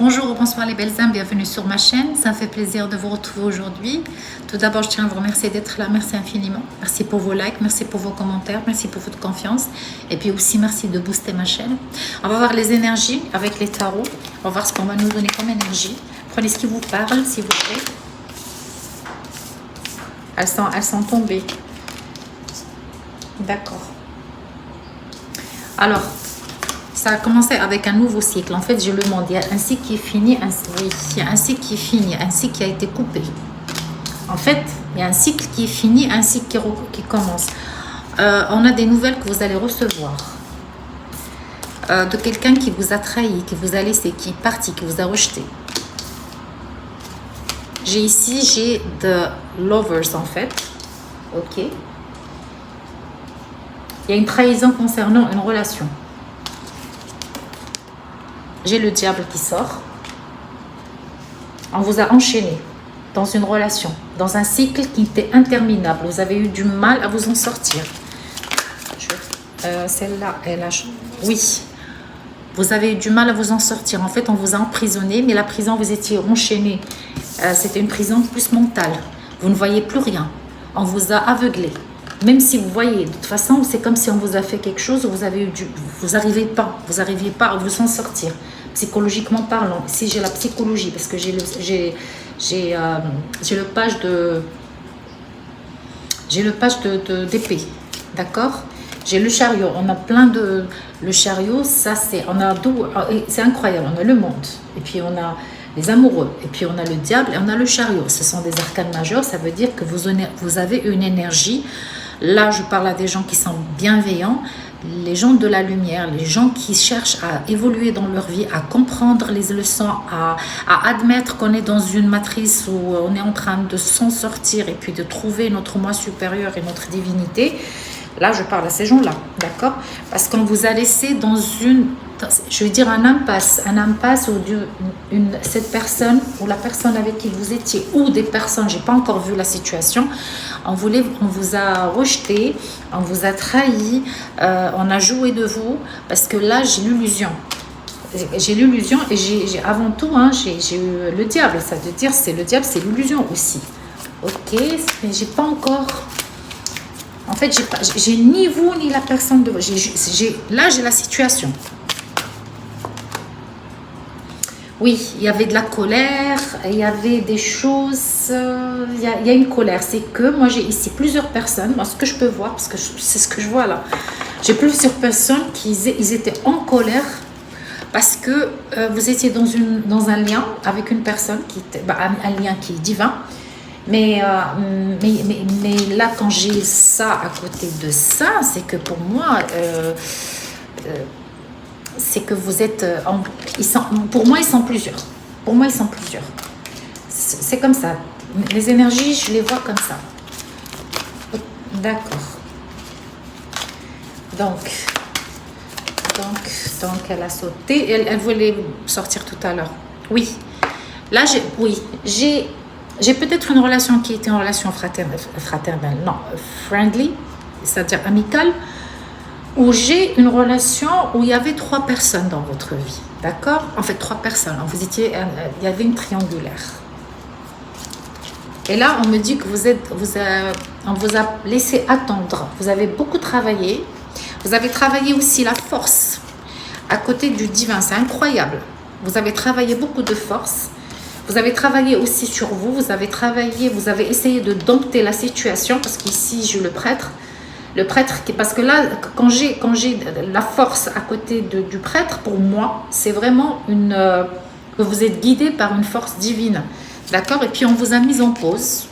Bonjour ou bonsoir les belles âmes, bienvenue sur ma chaîne. Ça me fait plaisir de vous retrouver aujourd'hui. Tout d'abord, je tiens à vous remercier d'être là. Merci infiniment. Merci pour vos likes, merci pour vos commentaires, merci pour votre confiance. Et puis aussi, merci de booster ma chaîne. On va voir les énergies avec les tarots. On va voir ce qu'on va nous donner comme énergie. Prenez ce qui vous parle, s'il vous plaît. Elles sont tombées. D'accord. Alors, ça a commencé avec un nouveau cycle. En fait, je le monde. Il y a un cycle qui est fini. Oui, il y a un cycle qui est fini. Un cycle qui a été coupé. En fait, il y a un cycle qui est fini, un cycle qui commence. On a des nouvelles que vous allez recevoir. De quelqu'un qui vous a trahi, qui vous a laissé, qui est parti, qui vous a rejeté. J'ai de lovers en fait. Ok. Il y a une trahison concernant une relation. J'ai le diable qui sort. On vous a enchaîné dans une relation, dans un cycle qui était interminable. Vous avez eu du mal à vous en sortir. Celle-là, elle a... Oui. Vous avez eu du mal à vous en sortir. En fait, on vous a emprisonné, mais la prison, vous étiez enchaîné. C'était une prison plus mentale. Vous ne voyez plus rien. On vous a aveuglé. Même si vous voyez, de toute façon, c'est comme si on vous a fait quelque chose, vous n'arriviez pas à vous en sortir. Psychologiquement parlant, si j'ai la psychologie, parce que j'ai le page d'épée, d'accord. J'ai le chariot, on a plein de... Le chariot, ça c'est... C'est incroyable, on a le monde, et puis on a les amoureux, et puis on a le diable, et on a le chariot. Ce sont des arcanes majeurs, ça veut dire que vous avez une énergie. Là, je parle à des gens qui sont bienveillants, les gens de la lumière, les gens qui cherchent à évoluer dans leur vie, à comprendre les leçons, à admettre qu'on est dans une matrice où on est en train de s'en sortir et puis de trouver notre moi supérieur et notre divinité. Là, je parle à ces gens-là, d'accord? Parce qu'on vous a laissé dans je veux dire un impasse où cette personne ou la personne avec qui vous étiez ou des personnes, j'ai pas encore vu la situation, on vous a rejeté, on vous a trahi, on a joué de vous, parce que là, j'ai l'illusion. J'ai l'illusion et j'ai avant tout, j'ai eu le diable, ça veut dire c'est le diable, c'est l'illusion aussi. Ok, mais j'ai pas encore... En fait, j'ai ni vous ni la personne de... Là, j'ai la situation. Oui, il y avait de la colère, il y avait des choses... Il y a une colère. C'est que moi, j'ai ici plusieurs personnes. Moi, ce que je peux voir, parce que c'est ce que je vois là. J'ai plusieurs personnes ils étaient en colère parce que vous étiez dans un lien avec une personne, un lien qui est divin. Mais là, quand j'ai ça à côté de ça, c'est que pour moi, c'est que vous êtes... pour moi, ils sont plusieurs. Pour moi, ils sont plusieurs. C'est comme ça. Les énergies, je les vois comme ça. D'accord. Donc, elle a sauté. Elle voulait sortir tout à l'heure. Oui. Là, j'ai peut-être une relation qui était en relation fraternelle, non, friendly, c'est-à-dire amicale, où j'ai une relation où il y avait 3 personnes dans votre vie, d'accord? En fait, 3 personnes, il y avait une triangulaire. Et là, on me dit que on vous a laissé attendre, vous avez beaucoup travaillé, vous avez travaillé aussi la force, à côté du divin, c'est incroyable. Vous avez travaillé beaucoup de force. Vous avez travaillé aussi sur vous, vous avez essayé de dompter la situation, parce qu'ici, j'ai le prêtre, parce que là, quand j'ai la force à côté du prêtre, pour moi, c'est vraiment que vous êtes guidé par une force divine, d'accord? Et puis, on vous a mis en pause,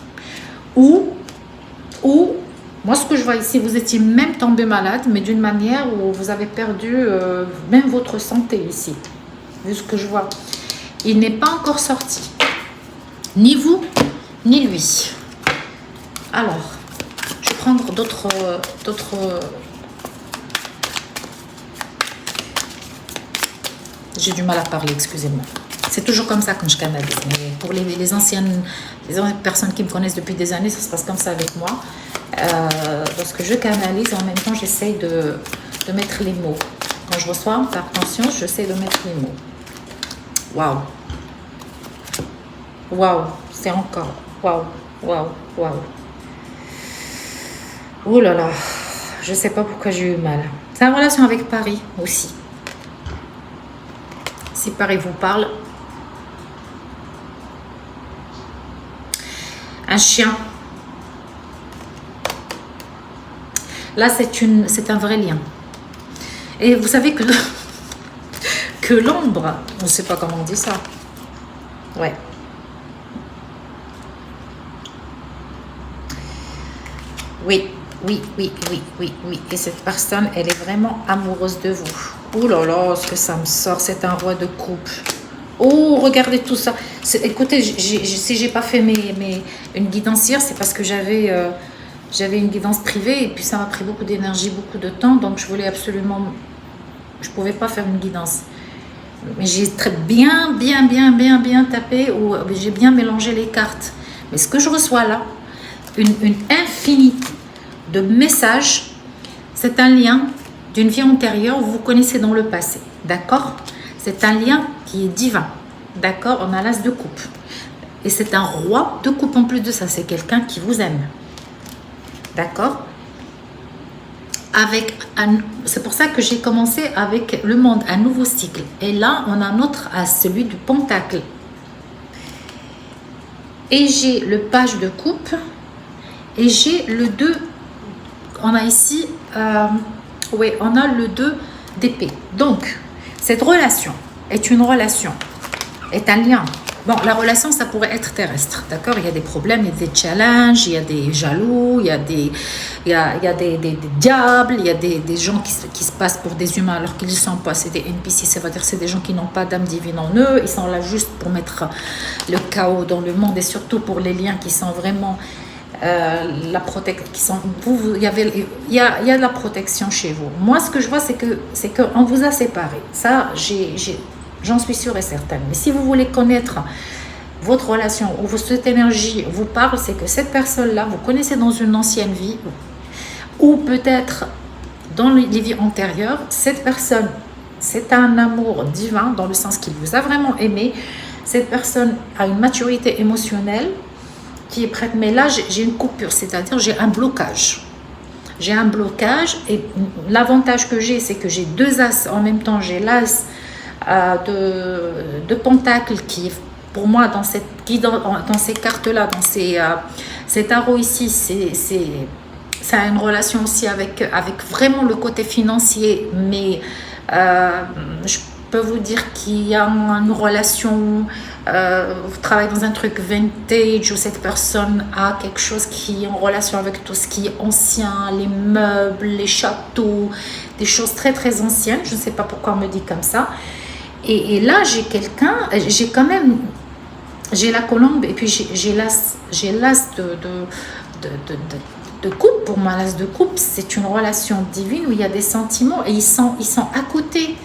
ou moi, ce que je vois ici, vous étiez même tombé malade, mais d'une manière où vous avez perdu même votre santé ici, vu ce que je vois. Il n'est pas encore sorti. Ni vous, ni lui. Alors, je vais prendre d'autres... J'ai du mal à parler, excusez-moi. C'est toujours comme ça quand je canalise. Mais pour les anciennes personnes qui me connaissent depuis des années, ça se passe comme ça avec moi. Lorsque je canalise, en même temps, j'essaye de mettre les mots. Quand je reçois par conscience, j'essaie de mettre les mots. Waouh. Waouh. C'est encore. Waouh. Waouh. Waouh. Oh là là. Je sais pas pourquoi j'ai eu mal. C'est en relation avec Paris aussi. Si Paris vous parle. Un chien. Là, c'est un vrai lien. Et vous savez que l'ombre, on ne sait pas comment on dit ça. Ouais. Oui, oui, oui, oui, oui, oui. Et cette personne, elle est vraiment amoureuse de vous. Oh là là, ce que ça me sort, c'est un roi de coupe. Oh, regardez tout ça. Écoutez, si j'ai pas fait une guidance hier, c'est parce que j'avais une guidance privée et puis ça m'a pris beaucoup d'énergie, beaucoup de temps. Donc, je voulais absolument... Je pouvais pas faire une guidance. Mais j'ai très bien tapé ou j'ai bien mélangé les cartes. Mais ce que je reçois là, une infinité de messages, c'est un lien d'une vie antérieure, vous connaissez dans le passé, d'accord? C'est un lien qui est divin, d'accord? On a l'as de coupe. Et c'est un roi de coupe en plus de ça, c'est quelqu'un qui vous aime, d'accord? C'est pour ça que j'ai commencé avec le monde, un nouveau cycle. Et là, on a notre as, celui du pentacle. Et j'ai le page de coupe et j'ai le 2. On a ici, oui, on a le 2 d'épée. Donc, cette relation est une relation, est un lien. Bon, la relation, ça pourrait être terrestre, d'accord? Il y a des problèmes, il y a des challenges, il y a des jaloux, il y a des diables, il y a des gens qui se passent pour des humains alors qu'ils ne sont pas. C'est des NPC, ça veut dire que c'est des gens qui n'ont pas d'âme divine en eux. Ils sont là juste pour mettre le chaos dans le monde et surtout pour les liens qui sont vraiment la protection. Il y a de la protection chez vous. Moi, ce que je vois, c'est qu'on vous a séparés. Ça, j'en suis sûre et certaine. Mais si vous voulez connaître votre relation ou cette énergie vous parle, c'est que cette personne-là, vous connaissez dans une ancienne vie ou peut-être dans les vies antérieures, cette personne, c'est un amour divin dans le sens qu'il vous a vraiment aimé. Cette personne a une maturité émotionnelle qui est prête. Mais là, j'ai une coupure, c'est-à-dire j'ai un blocage. J'ai un blocage et l'avantage que j'ai, c'est que j'ai deux as en même temps. J'ai l'as de pentacle qui pour moi dans ces cartes là, dans ces tarots ici, ça a une relation aussi avec vraiment le côté financier, mais je peux vous dire qu'il y a une relation, vous travaillez dans un truc vintage où cette personne a quelque chose qui est en relation avec tout ce qui est ancien, les meubles, les châteaux, des choses très très anciennes. Je ne sais pas pourquoi on me dit comme ça. Et là, j'ai quelqu'un, j'ai la colombe et puis j'ai l'as de coupe. Pour moi, l'as de coupe, c'est une relation divine où il y a des sentiments et ils sont à côté.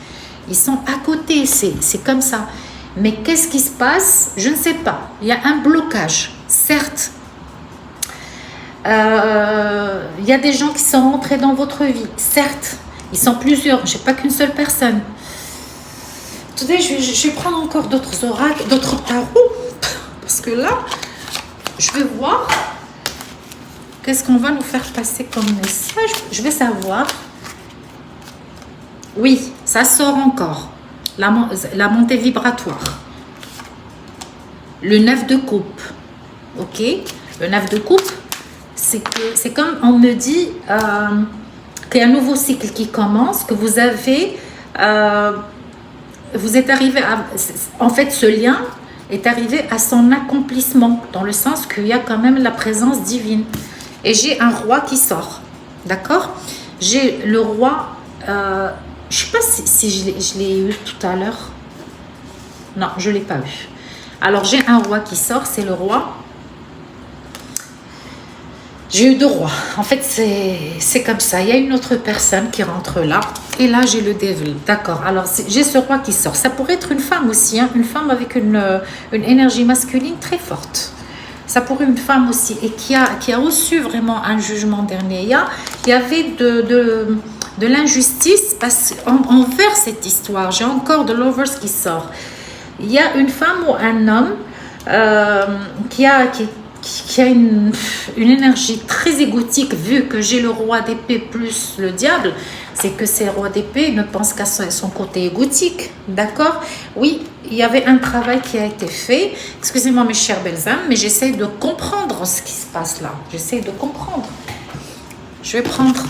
Ils sont à côté, c'est comme ça. Mais qu'est-ce qui se passe? Je ne sais pas. Il y a un blocage, certes. Il y a des gens qui sont rentrés dans votre vie, certes. Ils sont plusieurs, je n'ai pas qu'une seule personne. Attendez, je vais prendre encore d'autres oracles, d'autres tarots, parce que là, je vais voir qu'est-ce qu'on va nous faire passer comme message. Je vais savoir. Oui, ça sort encore. La montée vibratoire. Le 9 de coupe. Ok? Le 9 de coupe, c'est comme on me dit qu'il y a un nouveau cycle qui commence, que vous avez... vous êtes arrivé à... En fait, ce lien est arrivé à son accomplissement, dans le sens qu'il y a quand même la présence divine. Et j'ai un roi qui sort. D'accord? J'ai le roi... je ne sais pas si je l'ai eu tout à l'heure. Non, je ne l'ai pas eu. Alors, j'ai un roi qui sort, c'est le roi. J'ai eu deux rois. En fait, c'est comme ça. Il y a une autre personne qui rentre là. Et là, j'ai le devil. D'accord. Alors, j'ai ce roi qui sort. Ça pourrait être une femme aussi. Hein, une femme avec une énergie masculine très forte. Ça pourrait être une femme aussi. Et qui a reçu vraiment un jugement dernier. Il y avait de l'injustice envers cette histoire. J'ai encore de Lovers qui sort. Il y a une femme ou un homme qui a une énergie très égotique, vu que j'ai le roi d'épée plus le diable, c'est que ces rois d'épée ne pensent qu'à son côté égotique, d'accord? Oui, il y avait un travail qui a été fait, excusez-moi mes chères belles âmes, mais j'essaie de comprendre ce qui se passe là, j'essaie de comprendre. Je vais prendre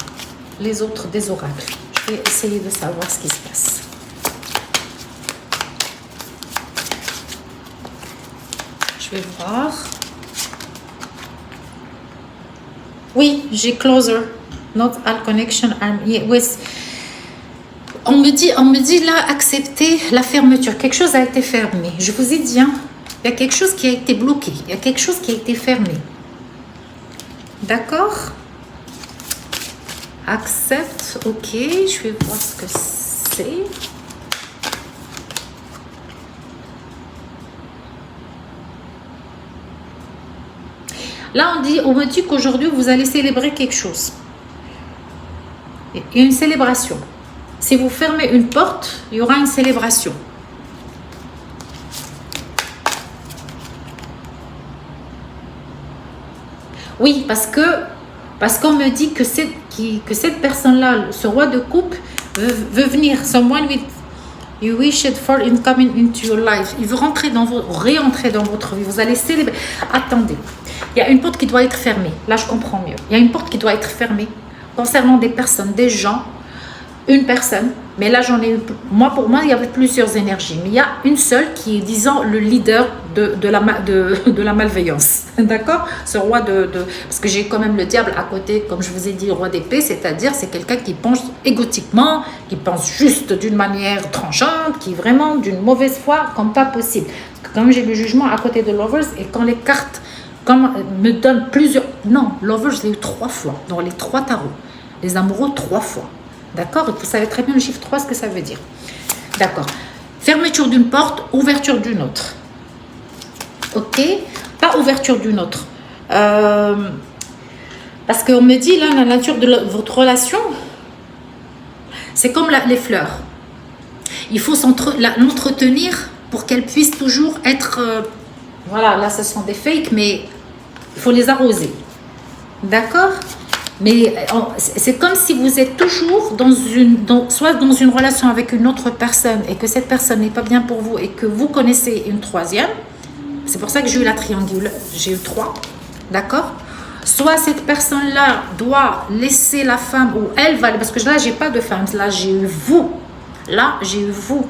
les autres des oracles, je vais essayer de savoir ce qui se passe. Je vais voir. Oui, j'ai closer. Not all connection are with. On me dit là, accepter la fermeture. Quelque chose a été fermé. Je vous ai dit, hein, il y a quelque chose qui a été bloqué. Il y a quelque chose qui a été fermé. D'accord? Accepte. Ok, je vais voir ce que c'est. Là, on me dit qu'aujourd'hui, vous allez célébrer quelque chose. Il y a une célébration. Si vous fermez une porte, il y aura une célébration. Oui, parce qu'on me dit que cette personne-là, ce roi de coupe, veut venir. Someone with you wish it for in coming into your life. Il veut réentrer dans votre vie. Vous allez célébrer. Attendez. Il y a une porte qui doit être fermée. Là, je comprends mieux. Il y a une porte qui doit être fermée concernant des personnes, des gens, une personne. Mais là, j'en ai eu. Pour moi, il y avait plusieurs énergies. Mais il y a une seule qui est, disons, le leader de la malveillance. D'accord? Ce roi parce que j'ai quand même le diable à côté, comme je vous ai dit, le roi d'épée, c'est-à-dire c'est quelqu'un qui pense égotiquement, qui pense juste d'une manière tranchante, qui est vraiment d'une mauvaise foi comme pas possible. Parce que comme j'ai le jugement à côté de Lovers, et quand les cartes me donnent plusieurs... Non, Lovers, je l'ai eu 3 fois, dans les 3 tarots. Les amoureux, 3 fois. D'accord? Vous savez très bien le chiffre 3, ce que ça veut dire. D'accord. Fermeture d'une porte, ouverture d'une autre. Ok? Pas ouverture d'une autre. Parce qu'on me dit, là, la nature de votre relation, c'est comme les fleurs. Il faut l'entretenir pour qu'elle puisse toujours être... voilà, là, ce sont des fakes, mais il faut les arroser. D'accord? Mais c'est comme si vous êtes toujours soit dans une relation avec une autre personne et que cette personne n'est pas bien pour vous et que vous connaissez une troisième. C'est pour ça que j'ai eu la triangule. J'ai eu 3. D'accord? Soit cette personne-là doit laisser la femme ou elle va... Parce que là, j'ai pas de femme. Là, j'ai eu vous. Là, j'ai eu vous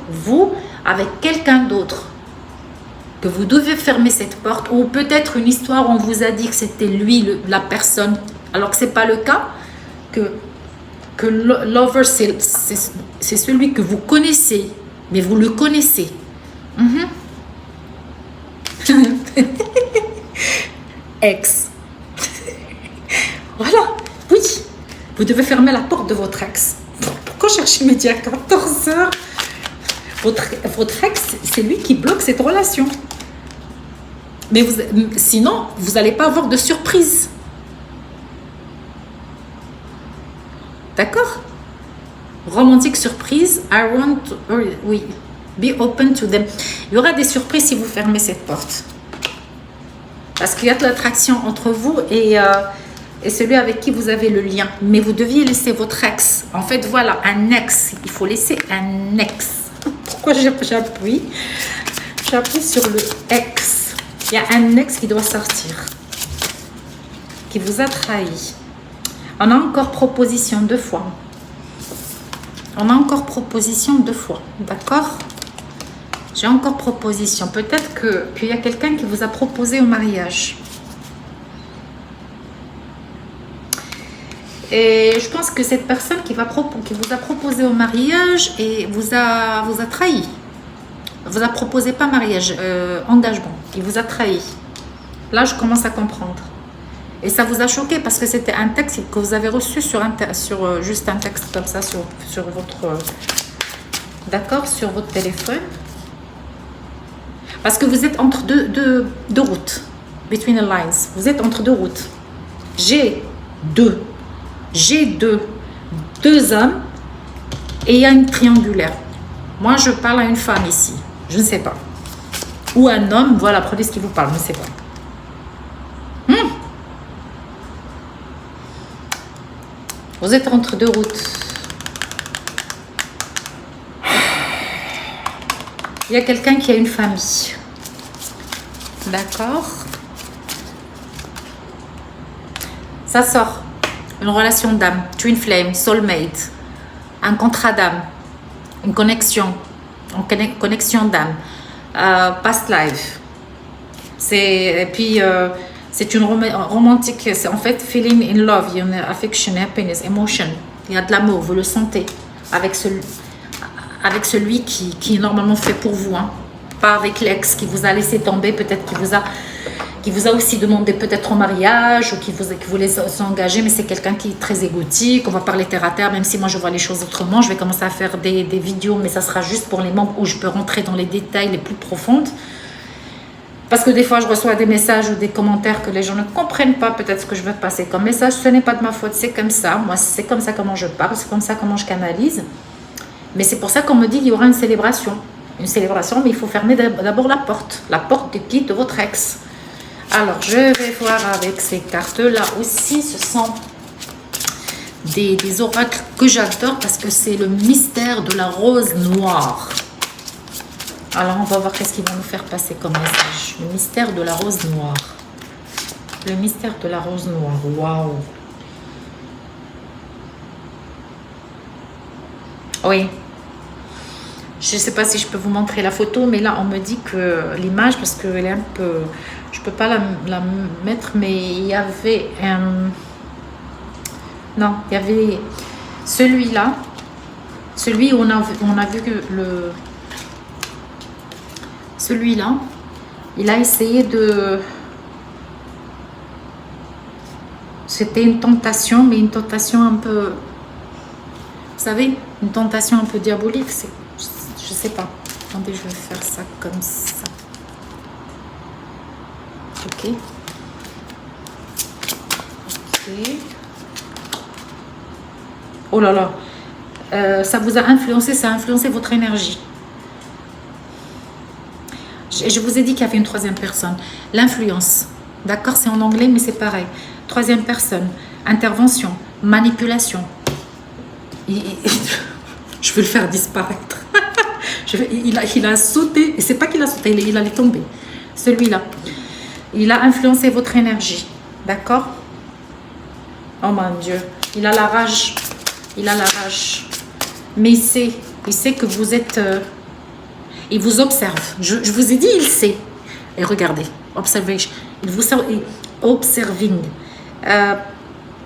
avec quelqu'un d'autre. Que vous devez fermer cette porte. Ou peut-être une histoire où on vous a dit que c'était lui, la personne... Alors que ce n'est pas le cas, que lover, c'est celui que vous connaissez, mais vous le connaissez. Ex. Voilà, oui. Vous devez fermer la porte de votre ex. Pourquoi chercher midi à 14h? Votre ex, c'est lui qui bloque cette relation. Mais sinon, vous n'allez pas avoir de surprise. D'accord? Romantique surprise. I want to, oui. Be open to them. Il y aura des surprises si vous fermez cette porte. Parce qu'il y a de l'attraction entre vous et celui avec qui vous avez le lien. Mais vous deviez laisser votre ex. En fait, voilà, un ex. Il faut laisser un ex. Pourquoi j'appuie? J'appuie sur le ex. Il y a un ex qui doit sortir. Qui vous a trahi. On a encore proposition 2 fois. On a encore proposition 2 fois. D'accord? J'ai encore proposition. Peut-être qu'il y a quelqu'un qui vous a proposé au mariage. Et je pense que cette personne qui vous a proposé au mariage et vous a trahi. Vous a proposé pas mariage, engagement. Il vous a trahi. Là, je commence à comprendre. Et ça vous a choqué parce que c'était un texte que vous avez reçu sur juste un texte comme ça sur votre... D'accord, sur votre téléphone. Parce que vous êtes entre deux routes. Between the lines. Vous êtes entre 2 routes. J'ai deux hommes et il y a une triangulaire. Moi, je parle à une femme ici. Je ne sais pas. ou un homme, voilà, prenez ce qui vous parle, mais c'est quoi. Vous êtes entre deux routes. Il y a quelqu'un qui a une famille. D'accord. Ça sort. Une relation d'âme, twin flame, soulmate, un contrat d'âme, une connexion d'âme, past life. Et puis c'est une romantique, c'est en fait feeling in love, il y a une affection, happiness, emotion, il y a de l'amour, vous le sentez avec celui qui est normalement fait pour vous, hein. Pas avec l'ex qui vous a laissé tomber, peut-être qui vous a aussi demandé peut-être en mariage ou qui voulait s'engager, mais c'est quelqu'un qui est très égotique. On va parler terre à terre, même si moi je vois les choses autrement. Je vais commencer à faire des vidéos, mais ça sera juste pour les membres où je peux rentrer dans les détails les plus profonds. Parce que des fois je reçois des messages ou des commentaires que les gens ne comprennent pas peut-être ce que je veux passer comme message. Ce n'est pas de ma faute, c'est comme ça. Moi c'est comme ça comment je parle, c'est comme ça comment je canalise. Mais c'est pour ça qu'on me dit qu'il y aura une célébration. Une célébration, mais il faut fermer d'abord la porte. La porte de qui? De votre ex. Alors, je vais voir avec ces cartes-là aussi. Ce sont des oracles que j'adore parce que c'est le mystère de la rose noire. Alors, on va voir qu'est-ce qu'ils vont nous faire passer comme message. Le mystère de la rose noire. Le mystère de la rose noire. Waouh! Oui. Je ne sais pas si je peux vous montrer la photo, mais là, on me dit que l'image, parce qu'elle est un peu... Je ne peux pas la mettre, mais il y avait un... Non, il y avait celui-là. Celui où on a vu que le... Celui-là, il a essayé de... C'était une tentation, mais une tentation un peu... Vous savez, une tentation un peu diabolique, c'est... Je sais pas. Attendez, je vais faire ça comme ça. Ok. Ok. Oh là là. Ça vous a influencé, ça a influencé votre énergie. Je vous ai dit qu'il y avait une troisième personne. L'influence. D'accord, c'est en anglais, mais c'est pareil. Troisième personne. Intervention. Manipulation. Je vais le faire disparaître. Il a sauté, et c'est pas qu'il a sauté, il allait tomber. Celui-là, il a influencé votre énergie, d'accord? Oh mon Dieu, il a la rage, mais il sait que vous êtes, il vous observe. Je vous ai dit, il sait. Et regardez, observation, observing.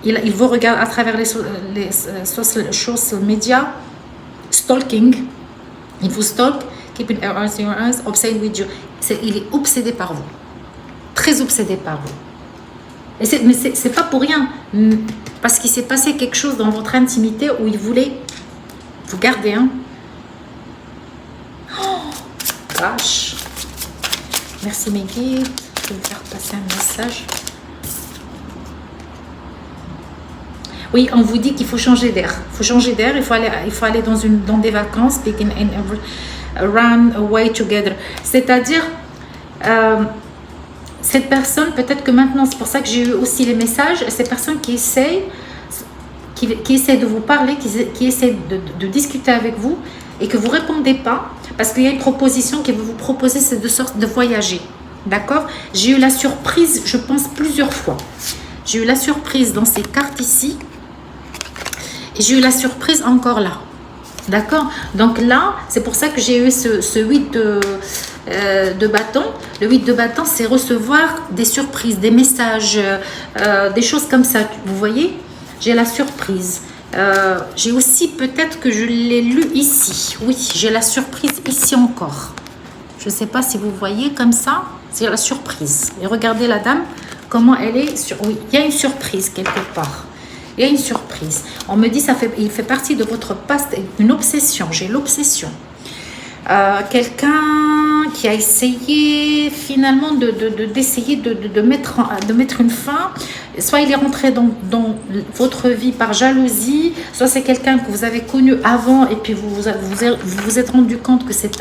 Il vous regarde à travers les social media, stalking. Il vous stalk, keeping your eyes, obsessed with you. Il est obsédé par vous. Très obsédé par vous. Mais c'est pas pour rien. Parce qu'il s'est passé quelque chose dans votre intimité où il voulait vous garder. Hein. Oh, vache. Merci mes guides. Je vais vous faire passer un message. Oui, on vous dit qu'il faut changer d'air. Il faut changer d'air, il faut aller dans des vacances, begin and run away together. C'est-à-dire, cette personne, peut-être que maintenant, c'est pour ça que j'ai eu aussi les messages, cette personne qui essaie de vous parler, qui essaie de discuter avec vous et que vous ne répondez pas, parce qu'il y a une proposition qui veut vous proposer, c'est de voyager. D'accord? J'ai eu la surprise, je pense, plusieurs fois. J'ai eu la surprise dans ces cartes ici. Et j'ai eu la surprise encore là. D'accord? Donc là, c'est pour ça que j'ai eu ce 8 de bâton. Le 8 de bâton, c'est recevoir des surprises, des messages, des choses comme ça. Vous voyez? J'ai la surprise. J'ai aussi, peut-être que je l'ai lu ici. Oui, j'ai la surprise ici encore. Je ne sais pas si vous voyez comme ça. C'est la surprise. Et regardez la dame, comment elle est. Oui, il y a une surprise quelque part. Il y a une surprise. On me dit, il fait partie de votre past, une obsession. J'ai l'obsession. Quelqu'un qui a essayé finalement d'essayer de mettre une fin. Soit il est rentré dans votre vie par jalousie, soit c'est quelqu'un que vous avez connu avant et puis vous vous êtes rendu compte que c'est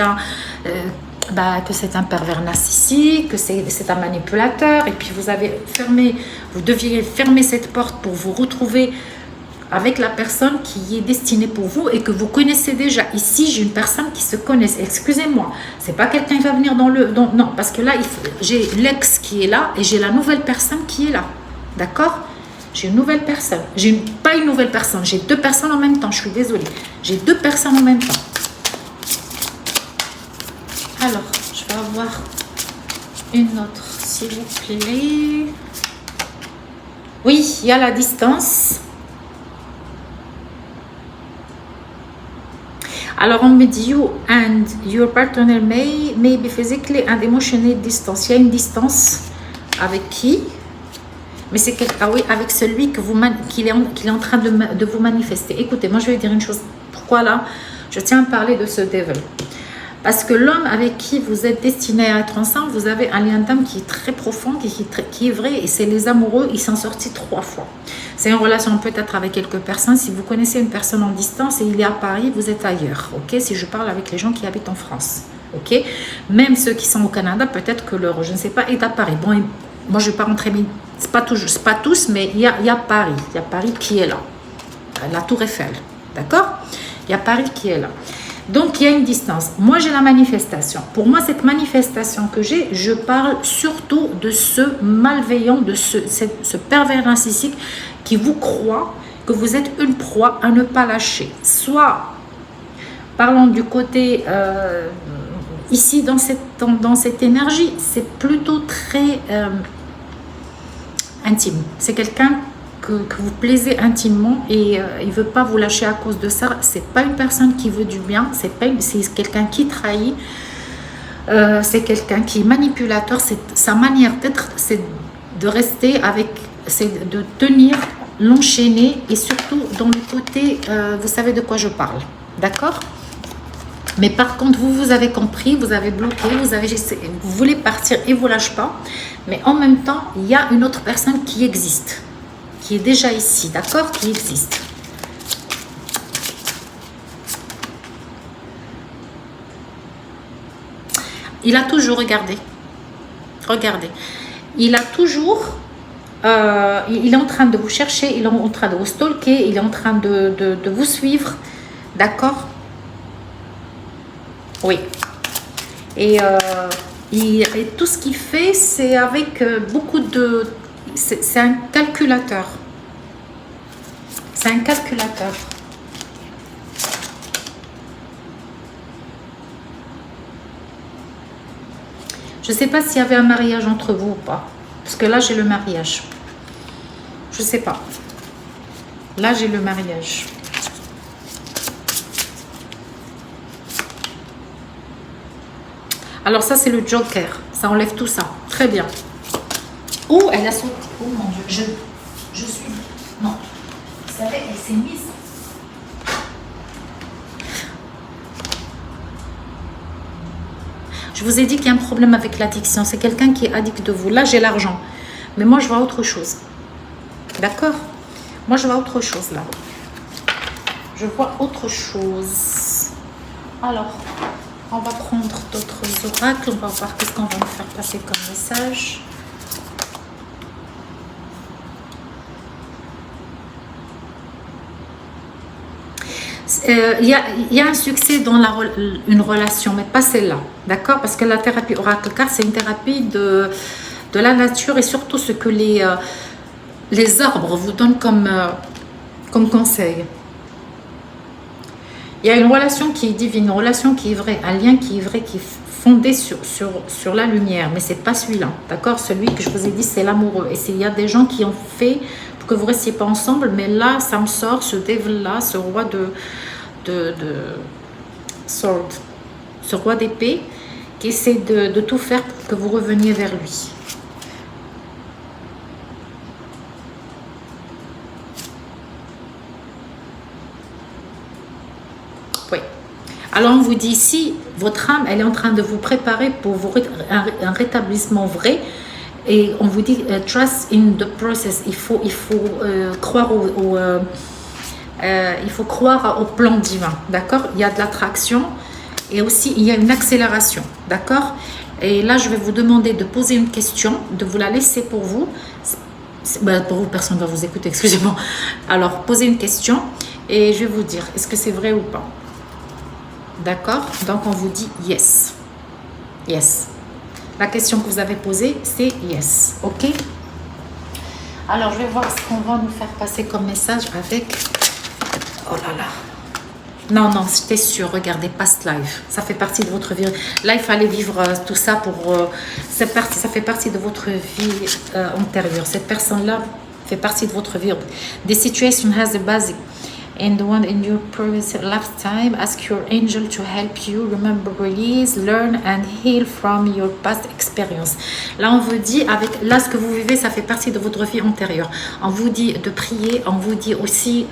bah, que c'est un pervers narcissique, que c'est un manipulateur, et puis vous deviez fermer cette porte pour vous retrouver avec la personne qui est destinée pour vous et que vous connaissez déjà. Ici, j'ai une personne qui se connaît. Excusez-moi, c'est pas quelqu'un qui va venir non, parce que là, j'ai l'ex qui est là et j'ai la nouvelle personne qui est là. D'accord? J'ai une nouvelle personne. Pas une nouvelle personne, j'ai deux personnes en même temps. Je suis désolée. J'ai deux personnes en même temps. Alors, je vais avoir une autre, s'il vous plaît. Oui, il y a la distance. Alors, on me dit you and your partner may be physically and emotionally distance. Il y a une distance avec qui? Mais c'est avec celui qu'il est en train de vous manifester. Écoutez, moi je vais dire une chose. Pourquoi là? Je tiens à parler de ce devil. Parce que l'homme avec qui vous êtes destiné à être ensemble, vous avez un lien d'âme qui est très profond, qui est vrai. Et c'est les amoureux, ils sont sortis 3 fois. C'est une relation peut-être avec quelques personnes. Si vous connaissez une personne en distance et il est à Paris, vous êtes ailleurs. Ok? Si je parle avec les gens qui habitent en France. Ok? Même ceux qui sont au Canada, peut-être que leur, je ne sais pas, est à Paris. Bon, moi je ne vais pas rentrer, mais c'est pas tous, mais il y a Paris. Il y a Paris qui est là. La Tour Eiffel. D'accord? Il y a Paris qui est là. Donc, il y a une distance. Moi, j'ai la manifestation. Pour moi, cette manifestation que j'ai, je parle surtout de ce malveillant, de ce pervers narcissique qui vous croit que vous êtes une proie à ne pas lâcher. Soit, parlons du côté, ici, dans cette énergie, c'est plutôt très intime. C'est quelqu'un que vous plaisez intimement et il ne veut pas vous lâcher à cause de ça. C'est pas une personne qui veut du bien, c'est quelqu'un qui trahit, c'est quelqu'un qui est manipulateur. Sa manière d'être, c'est de rester avec, c'est de tenir, l'enchaîner et surtout dans le côté, vous savez de quoi je parle, d'accord? Mais par contre, vous avez compris, vous avez bloqué, vous voulez partir et vous lâchez pas, mais en même temps, il y a une autre personne qui existe, qui est déjà ici, d'accord? Qui existe. Il a toujours, regardé, il a toujours, il est en train de vous chercher, il est en train de vous stalker, il est en train de vous suivre, d'accord? Oui. Et tout ce qu'il fait, c'est avec beaucoup de... C'est un calculateur. C'est un calculateur. Je ne sais pas s'il y avait un mariage entre vous ou pas. Parce que là, j'ai le mariage. Je ne sais pas. Là, j'ai le mariage. Alors ça, c'est le Joker. Ça enlève tout ça. Très bien. Oh, elle a sauté. Oh mon Dieu. Je suis... Non. Vous savez, elle s'est mise. Je vous ai dit qu'il y a un problème avec l'addiction. C'est quelqu'un qui est addict de vous. Là, j'ai l'argent. Mais moi, je vois autre chose. D'accord? Moi, je vois autre chose là. Je vois autre chose. Alors... On va prendre d'autres oracles. On va voir qu'est-ce qu'on va nous faire passer comme message. Il y a un succès dans une relation, mais pas celle-là. D'accord? Parce que la thérapie oracle carte, c'est une thérapie de la nature et surtout ce que les arbres vous donnent comme conseil. Il y a une relation qui est divine, une relation qui est vraie, un lien qui est vrai, qui est fondé sur la lumière. Mais ce n'est pas celui-là, d'accord? Celui que je vous ai dit, c'est l'amoureux. Et il y a des gens qui ont fait pour que vous ne restiez pas ensemble. Mais là, ça me sort ce devil-là, ce roi sword, ce roi d'épée, qui essaie de tout faire pour que vous reveniez vers lui. Oui. Alors on vous dit ici, votre âme, elle est en train de vous préparer pour un rétablissement vrai. Et on vous dit, trust in the process. Il faut croire il faut croire au plan divin. D'accord? Il y a de l'attraction. Et aussi, il y a une accélération, d'accord? Et là, je vais vous demander de poser une question, de vous la laisser pour vous. Ben, pour vous, personne ne va vous écouter, excusez-moi. Alors, posez une question et je vais vous dire, est-ce que c'est vrai ou pas? D'accord? Donc, on vous dit yes. Yes. La question que vous avez posée, c'est yes. OK? Alors, je vais voir ce qu'on va nous faire passer comme message avec... Oh là là. Non, non, j'étais sûre. Regardez, past life. Ça fait partie de votre vie. Là, il fallait vivre tout ça pour... ça fait partie de votre vie antérieure. Cette personne-là fait partie de votre vie. The situation has a basic. And the one in your previous lifetime, ask your angel to help you remember, release, learn and heal from your past experience. Là, on vous dit, là, ce que vous vivez, ça fait partie de votre vie antérieure. On vous dit de prier, on vous dit aussi...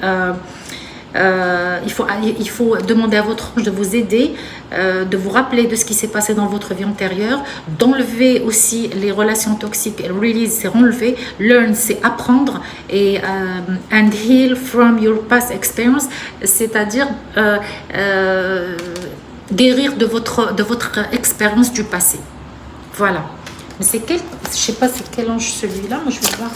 il faut demander à votre ange de vous aider, de vous rappeler de ce qui s'est passé dans votre vie antérieure, d'enlever aussi les relations toxiques. Release, c'est enlever. Learn, c'est apprendre. Et and heal from your past experience, c'est-à-dire guérir de votre expérience du passé. Voilà. Mais c'est quel, je sais pas c'est quel ange celui-là. Moi, je vais voir.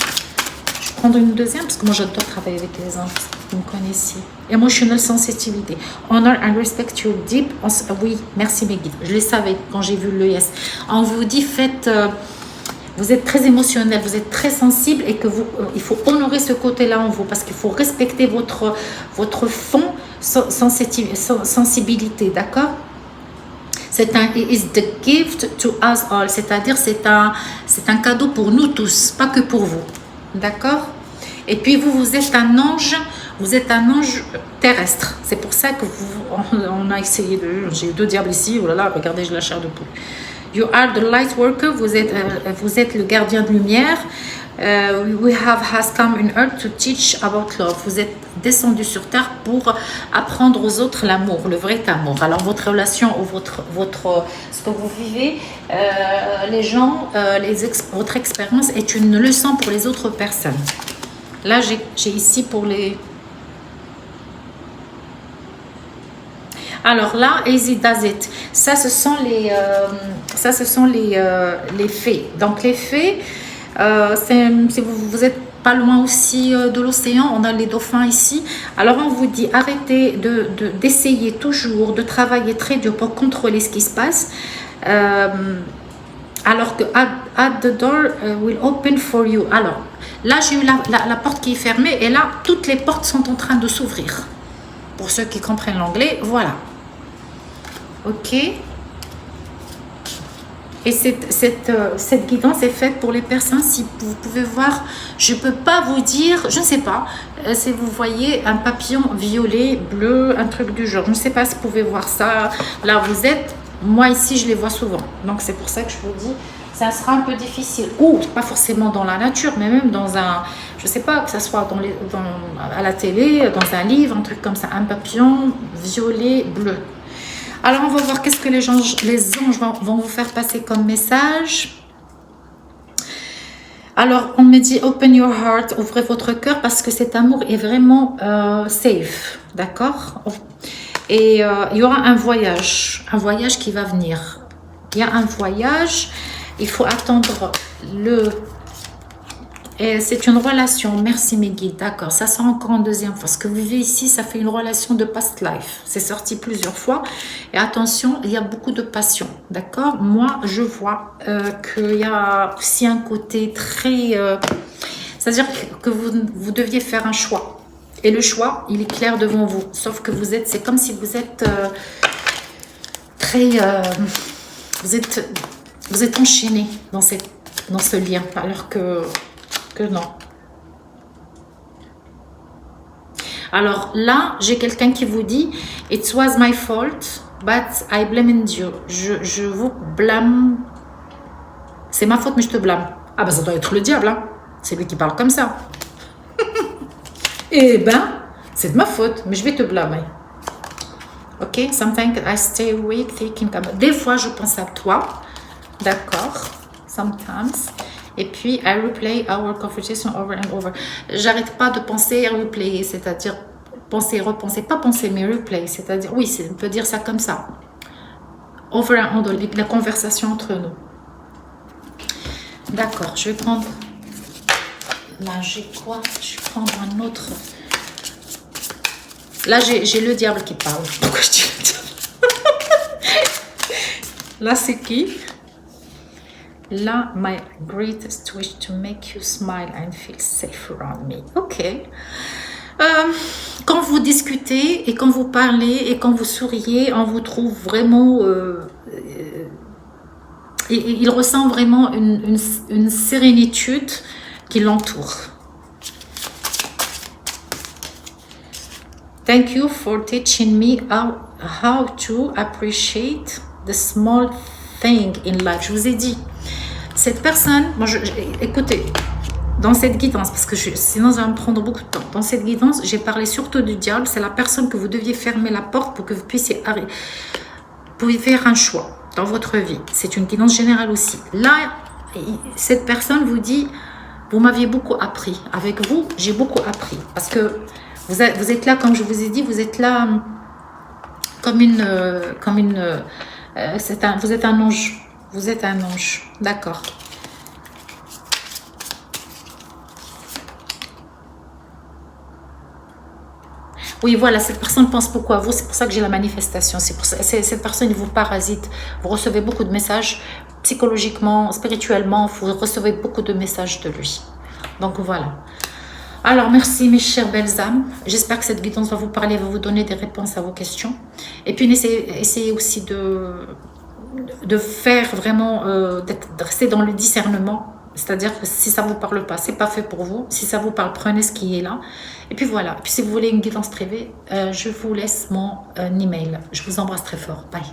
Je vais prendre une deuxième parce que moi, j'adore travailler avec les anges. Vous me connaissez. Emotional sensitivity. Honor and respect your deep... Oui, merci mes guides. Je le savais quand j'ai vu le yes. On vous dit, faites... vous êtes très émotionnel, vous êtes très sensible et que il faut honorer ce côté-là en vous parce qu'il faut respecter votre fond sensibilité, d'accord? C'est un it is the gift to us all, c'est-à-dire c'est un cadeau pour nous tous, pas que pour vous, d'accord? Et puis vous êtes un ange. Vous êtes un ange terrestre. C'est pour ça que on a essayé de... J'ai 2 diables ici. Oh là là, regardez, j'ai la chair de poule. You are the light worker. Vous êtes le gardien de lumière. Has come in earth to teach about love. Vous êtes descendu sur terre pour apprendre aux autres l'amour, le vrai amour. Alors votre relation ou ce que vous vivez, les gens, votre expérience est une leçon pour les autres personnes. Là, j'ai ici pour les... Alors là, easy does it. Ça, ce sont les faits. Donc les faits, si vous êtes pas loin aussi de l'océan, on a les dauphins ici. Alors on vous dit arrêtez d'essayer toujours de travailler très dur pour contrôler ce qui se passe. Alors que at the door will open for you. Alors là, j'ai eu la porte qui est fermée et là, toutes les portes sont en train de s'ouvrir. Pour ceux qui comprennent l'anglais, voilà. OK. Et cette guidance est faite pour les personnes, si vous pouvez voir, je ne peux pas vous dire, je ne sais pas, si vous voyez un papillon violet, bleu, un truc du genre. Je ne sais pas si vous pouvez voir ça. Là, vous êtes, moi ici, je les vois souvent. Donc, c'est pour ça que je vous dis, ça sera un peu difficile. Ou, pas forcément dans la nature, mais même dans un, je ne sais pas, que ce soit à la télé, dans un livre, un truc comme ça, un papillon violet, bleu. Alors, on va voir qu'est-ce que les anges vont vous faire passer comme message. Alors, on me dit « Open your heart », ouvrez votre cœur parce que cet amour est vraiment safe, d'accord? Et il y aura un voyage qui va venir. Il y a un voyage, il faut attendre le... Et c'est une relation, merci mes guides, d'accord, ça sera encore en deuxième fois. Ce que vous vivez ici, ça fait une relation de past life. C'est sorti plusieurs fois. Et attention, il y a beaucoup de passion, d'accord. Moi, je vois qu'il y a aussi un côté très... c'est-à-dire que vous deviez faire un choix. Et le choix, il est clair devant vous. Sauf que vous êtes, c'est comme si vous êtes très... vous êtes enchaîné dans ce lien, alors que non. Alors là, j'ai quelqu'un qui vous dit « It was my fault, but I blamed you ». Je vous blâme. C'est ma faute, mais je te blâme. Ah ben ça doit être le diable, hein. C'est lui qui parle comme ça. Eh ben, c'est de ma faute, mais je vais te blâmer. Ok, sometimes I stay awake thinking about... Des fois, je pense à toi. D'accord, sometimes... Et puis, I replay our conversation over and over. J'arrête pas de penser à replay, c'est-à-dire penser, repenser, pas penser, mais replay, c'est-à-dire, oui, on peut dire ça comme ça. over and under, la conversation entre nous. D'accord, je vais prendre... Là, j'ai quoi? Je vais prendre un autre... Là, j'ai le diable qui parle. Pourquoi je dis le diable? Là, c'est qui? Là, my greatest wish to make you smile and feel safe around me. Ok. Quand vous discutez et quand vous parlez et quand vous souriez, on vous trouve vraiment... il ressent vraiment une sérénitude qui l'entoure. Thank you for teaching me how to appreciate the small thing in life. Je vous ai dit, cette personne, moi écoutez, dans cette guidance, parce que sinon ça va me prendre beaucoup de temps, dans cette guidance, j'ai parlé surtout du diable, c'est la personne que vous deviez fermer la porte pour que vous puissiez faire un choix dans votre vie. C'est une guidance générale aussi. Là, cette personne vous dit, vous m'aviez beaucoup appris. Avec vous, j'ai beaucoup appris. Parce que vous êtes là, comme je vous ai dit, vous êtes là vous êtes un ange. Vous êtes un ange. D'accord. Oui, voilà, cette personne pense beaucoup à vous. C'est pour ça que j'ai la manifestation. C'est pour ça, cette personne, il vous parasite. Vous recevez beaucoup de messages psychologiquement, spirituellement. Vous recevez beaucoup de messages de lui. Donc voilà. Alors, merci mes chères belles âmes. J'espère que cette guidance va vous parler, va vous donner des réponses à vos questions. Et puis, essayez aussi de faire vraiment, de rester dans le discernement. C'est-à-dire que si ça ne vous parle pas, c'est pas fait pour vous. Si ça vous parle, prenez ce qui est là. Et puis voilà. Puis si vous voulez une guidance privée, je vous laisse mon email. Je vous embrasse très fort. Bye.